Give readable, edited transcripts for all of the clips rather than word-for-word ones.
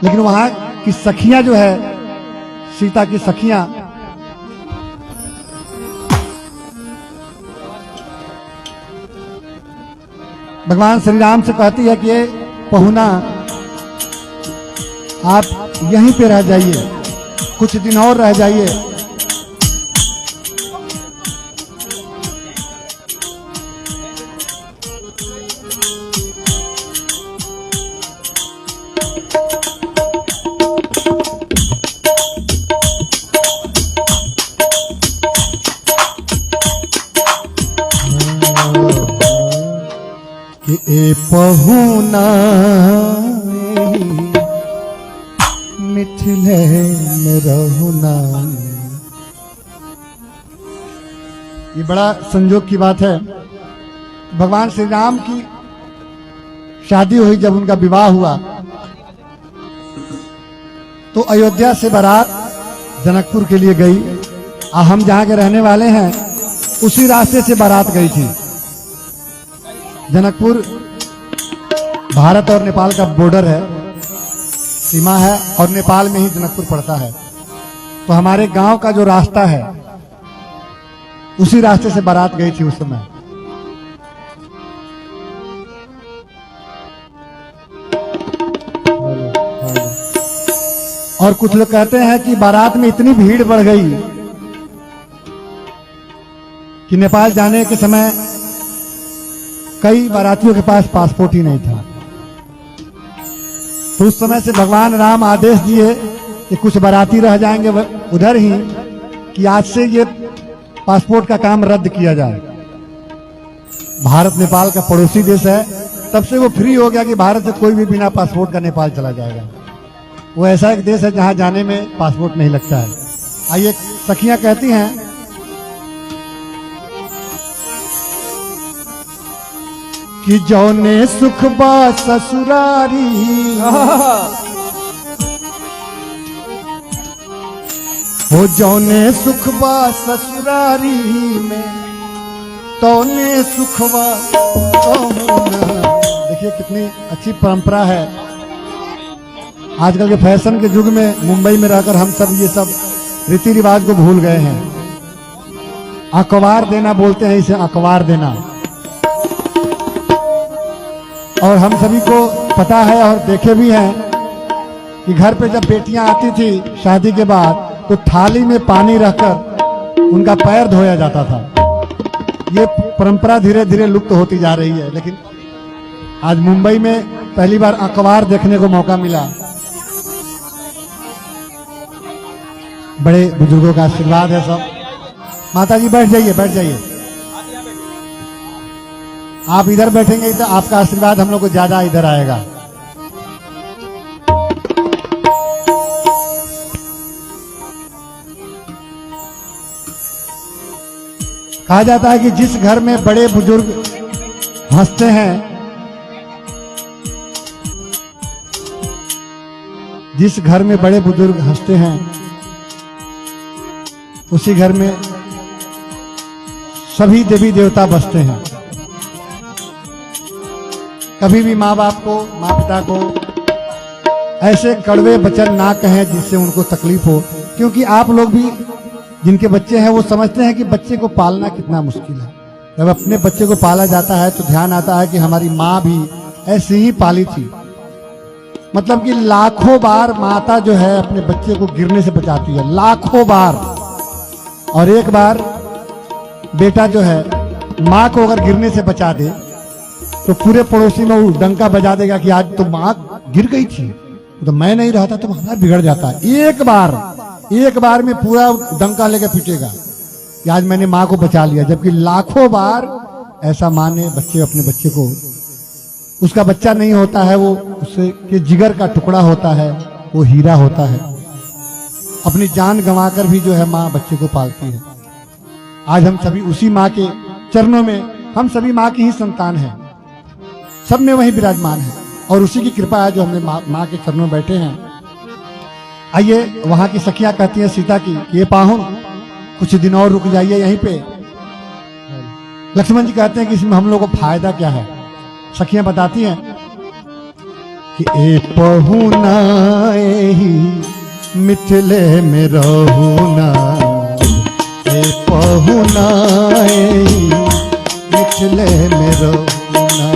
लेकिन वहां की सखियां जो है, सीता की सखियां, भगवान श्री राम से कहती है कि ये पहुना आप यहीं पे रह जाइए, कुछ दिन और रह जाइए। ए पहुना मिथिले में रहुना। ये बड़ा संजोग की बात है। भगवान श्री राम की शादी हुई, जब उनका विवाह हुआ तो अयोध्या से बारात जनकपुर के लिए गई। हम जहां के रहने वाले हैं उसी रास्ते से बारात गई थी। जनकपुर भारत और नेपाल का बॉर्डर है, सीमा है, और नेपाल में ही जनकपुर पड़ता है। तो हमारे गांव का जो रास्ता है उसी रास्ते से बारात गई थी उस समय। और कुछ लोग कहते हैं कि बारात में इतनी भीड़ बढ़ गई कि नेपाल जाने के समय कई बारातियों के पास पासपोर्ट ही नहीं था। तो उस समय से भगवान राम आदेश दिए कि कुछ बाराती रह जाएंगे उधर ही, कि आज से ये पासपोर्ट का काम रद्द किया जाए। भारत नेपाल का पड़ोसी देश है, तब से वो फ्री हो गया कि भारत से कोई भी बिना पासपोर्ट का नेपाल चला जाएगा। वो ऐसा एक देश है जहां जाने में पासपोर्ट नहीं लगता है। आइए, सखियां कहती हैं कि जौने सुख बा ससुरारी, हो जौने सुख बा ससुरारी में, तौने सुखवा तौना। देखिए कितनी अच्छी परंपरा है। आजकल के फैशन के युग में मुंबई में रहकर हम सब ये सब रीति रिवाज को भूल गए हैं। अखबार देना बोलते हैं इसे, अखबार देना। और हम सभी को पता है और देखे भी हैं कि घर पे जब बेटियां आती थी शादी के बाद, तो थाली में पानी रखकर उनका पैर धोया जाता था। ये परंपरा धीरे धीरे लुप्त होती जा रही है। लेकिन आज मुंबई में पहली बार अखबार देखने को मौका मिला। बड़े बुजुर्गों का आशीर्वाद है सब। माता जी बैठ जाइए, बैठ जाइए। आप इधर बैठेंगे तो आपका आशीर्वाद हम लोग को ज्यादा इधर आएगा। कहा जाता है कि जिस घर में बड़े बुजुर्ग हंसते हैं, जिस घर में बड़े बुजुर्ग हंसते हैं, उसी घर में सभी देवी देवता बसते हैं। कभी भी माँ बाप को, माँ पिता को ऐसे कड़वे वचन ना कहें जिससे उनको तकलीफ हो। क्योंकि आप लोग भी जिनके बच्चे हैं वो समझते हैं कि बच्चे को पालना कितना मुश्किल है। जब अपने बच्चे को पाला जाता है तो ध्यान आता है कि हमारी माँ भी ऐसे ही पाली थी। मतलब कि लाखों बार माता जो है अपने बच्चे को गिरने से बचाती है, लाखों बार। और एक बार बेटा जो है माँ को अगर गिरने से बचा दे तो पूरे पड़ोसी में वो डंका बजा देगा कि आज तो माँ गिर गई थी, तो मैं नहीं रहा था तो हमारा बिगड़ जाता। एक बार में पूरा डंका लेकर पीटेगा कि आज मैंने माँ को बचा लिया। जबकि लाखों बार ऐसा माँ ने अपने बच्चे को, उसका बच्चा नहीं होता है, वो उससे के जिगर का टुकड़ा होता है, वो हीरा होता है। अपनी जान गंवाकर भी जो है माँ बच्चे को पालती है। आज हम सभी उसी माँ के चरणों में, हम सभी माँ की ही संतान हैं, सब में वही विराजमान है और उसी की कृपा है जो हमने माँ के चरणों में बैठे हैं। आइए, वहां की सखियां कहती हैं सीता की, ये पाहुन कुछ दिन और रुक जाइए यहीं पे। लक्ष्मण जी कहते हैं कि इसमें हम लोग को फायदा क्या है। सखियां बताती हैं कि ए पहुना ही मिथिले में रहूना, ए पहुना ही मिथिले में रहूना,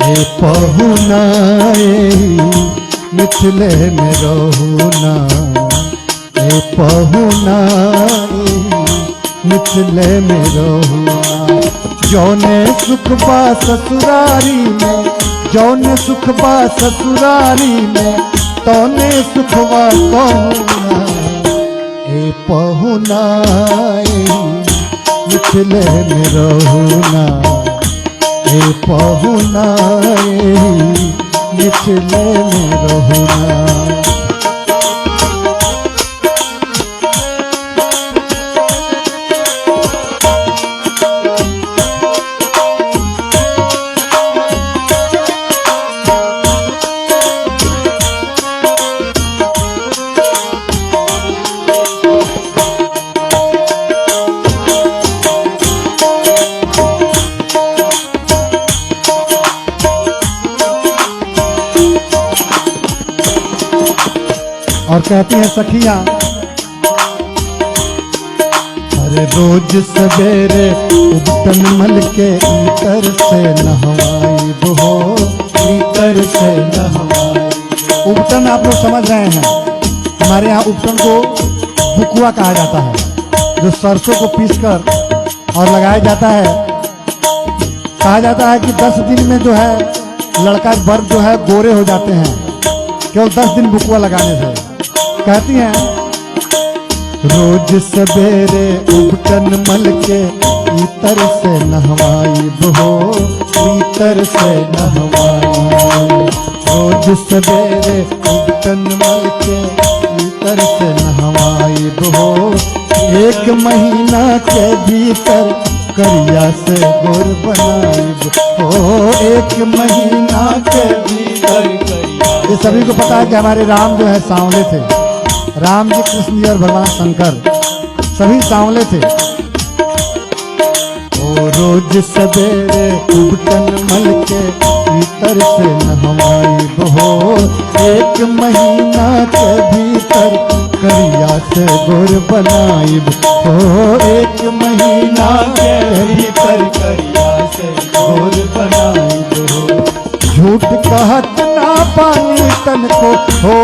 ए पहुना ही मिथिले में रहूना, ए पहुना ही मिथिले में रहूना। जौने सुख बा ससुरारी में, जौने सुख बा ससुरारी में, तौने सुखवा कहूना, ए पहुना मिथिले में रहूना, ए पहुना मिथिले में रहूना। और कहती हैं सखियां, अरे रोज सवेरे उबटन मल के इतर से नहवाइब हो, इतर से नहवाइब। उबटन आप लोग समझ रहे हैं, हमारे यहाँ उबटन को बुकुआ कहा जाता है, जो सरसों को पीसकर और लगाया जाता है। कहा जाता है कि 10 दिन में जो है लड़का वर्ग जो है गोरे हो जाते हैं, केवल 10 दिन बुकुआ लगाने से। कहती हैं, रोज सवेरे उबटन मल के इतर से नहवाइब हो, इतर से नहवाइब। रोज सवेरे उबटन मल के इतर से नहवाइब हो, 1 महीना के भीतर करिया से गोर बनाइब हो, 1 महीना के भीतर करिया। ये सभी को पता है कि हमारे राम जो है सांवले थे, राम जी, कृष्ण जी और भगवान शंकर सभी सांवले थे। ओ रोज सवेरे उबटन मल के इतर से नहवाइब हो, 1 महीना के भीतर करिया से गोर बनाइब हो, 1 महीना के भीतर करिया से गोर बनाइब हो। झूठ कहत ना पानी तन को हो,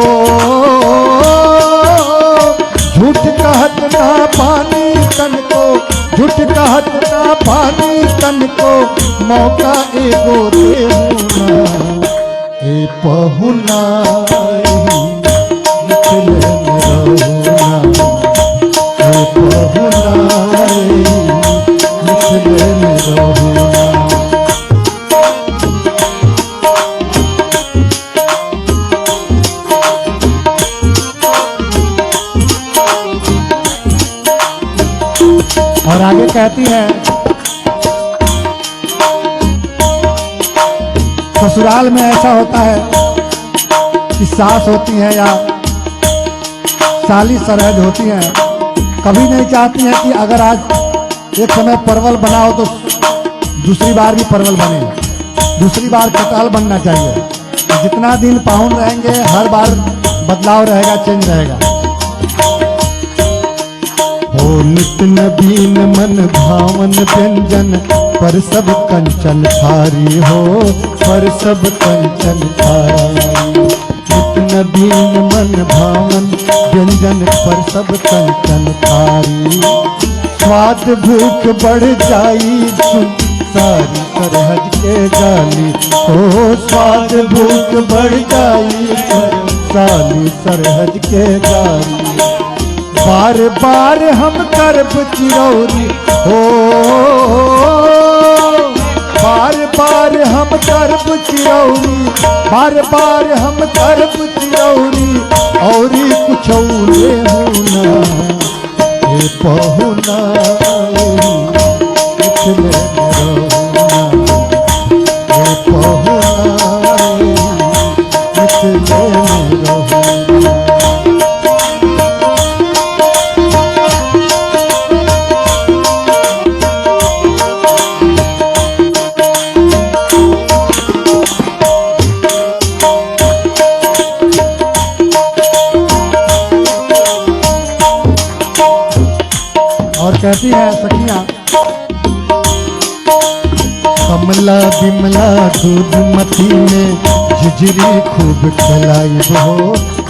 झूठ कहत ना पानी तन को, झूठ कहत ना पानी तन को, मौका एगो देहूना, ए पहुना मिथिले में रहूना, ए पहुना मिथिले में रहूना। और आगे कहती है, ससुराल में ऐसा होता है कि सास होती है या साली सरहद होती है, कभी नहीं चाहती है कि अगर आज एक समय परवल बनाओ तो दूसरी बार भी परवल बने, दूसरी बार कटहल बनना चाहिए। जितना दिन पाहुन रहेंगे हर बार बदलाव रहेगा, चेंज रहेगा। हो नित नवीन मन भावन व्यंजन, पर सब कंचन थारी हो, पर सब कंचन थारी। नित नवीन मन भावन व्यंजन, पर सब कंचन थारी। स्वाद भूख बढ़ जाई सुन सारी सरहद के गाली हो, स्वाद भूख बढ़ जाई सारी सरहद के गाली। बार बार हम करब चिरौरी हो, बार बार हम करब चिरौरी, बार बार हम करब चिरौरी, औरी कुछ ले होना, ए पहुना मिथिले में रहूना, ए पहुना मिथिले में रहूना। और कहती है सखियां, कमला बिमला दूधमती में झिझरी खूब खिलाई हो,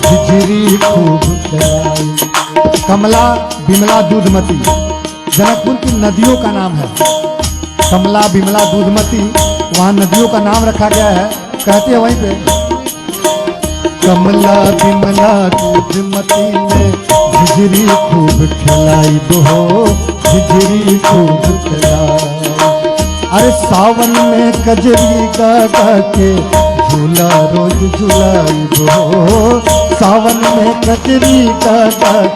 झिझरी खूब खिलाई। कमला बिमला दूधमती जनकपुर की नदियों का नाम है। कमला बिमला दूधमती वहां नदियों का नाम रखा गया है। कहते हैं वहीं पे, कमला बिमला दूधमती में झिझरी खूब खिलाई हो, झिझरी खूब खिलाई। अरे सावन में कजरी गा के झूला रोज झुलाई हो, सावन में कजरी गा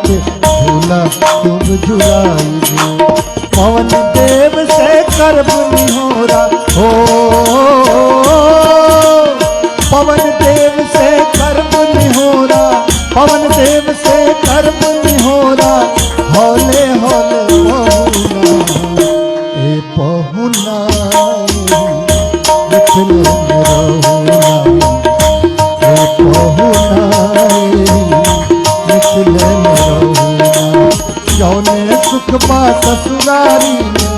के झूला खूब झुलाई हो। पवन देव से करब निहोरा हो, पवन देव से करब निहोरा, पवन देव से करब निहोरा। हौले हौले पहुना मिथिले में रहुना, पहुना मिथिले में रहुना। जौने सुख बा ससुरारी में,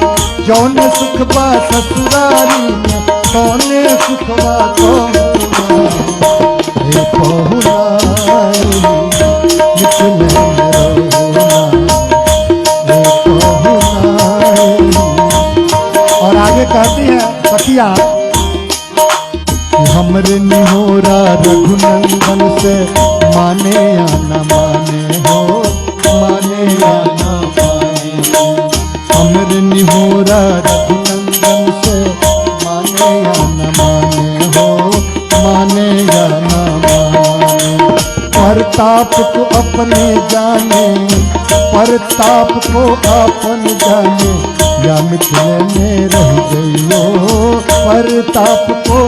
जौने सुख बा ससुरारी में, तौने सुख बा पहुना मिथिले में रहुना, और आगे कहती है सखिया, हमरे निहोरा रघुनंदन से माने या न माने हो, माने या न माने। हमरे निहोरा रघुनंदन से माने या न माने हो, माने या न माने। परताप को अपने जाने, परताप को अपन जाने, या मिथिले में रह गइयो। परताप को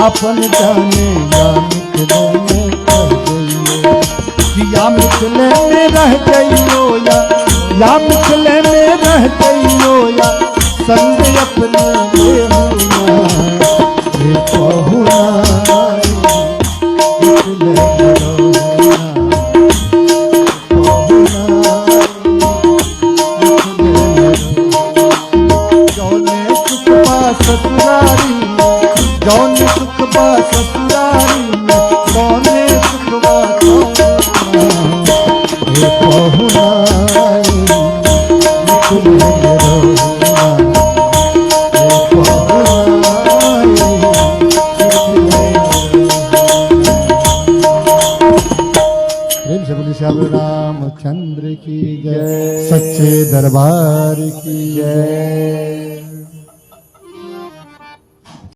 अपन जाने, या मिथिले में रह गइयो। या मिथिले में रह गइयो, या मिथिले में रह गइयो, या संग अपने लेहुना। हे पहुना मिथिले में रहुना, ससुरारी में, जौने सुख बा ससुरारी में, तौने सुख बा हे पहुना मिथिले में रहुना, हे पहुना प्रेम से बोली श्याम रामचंद्र की जय, सच्चे दरबार की जय।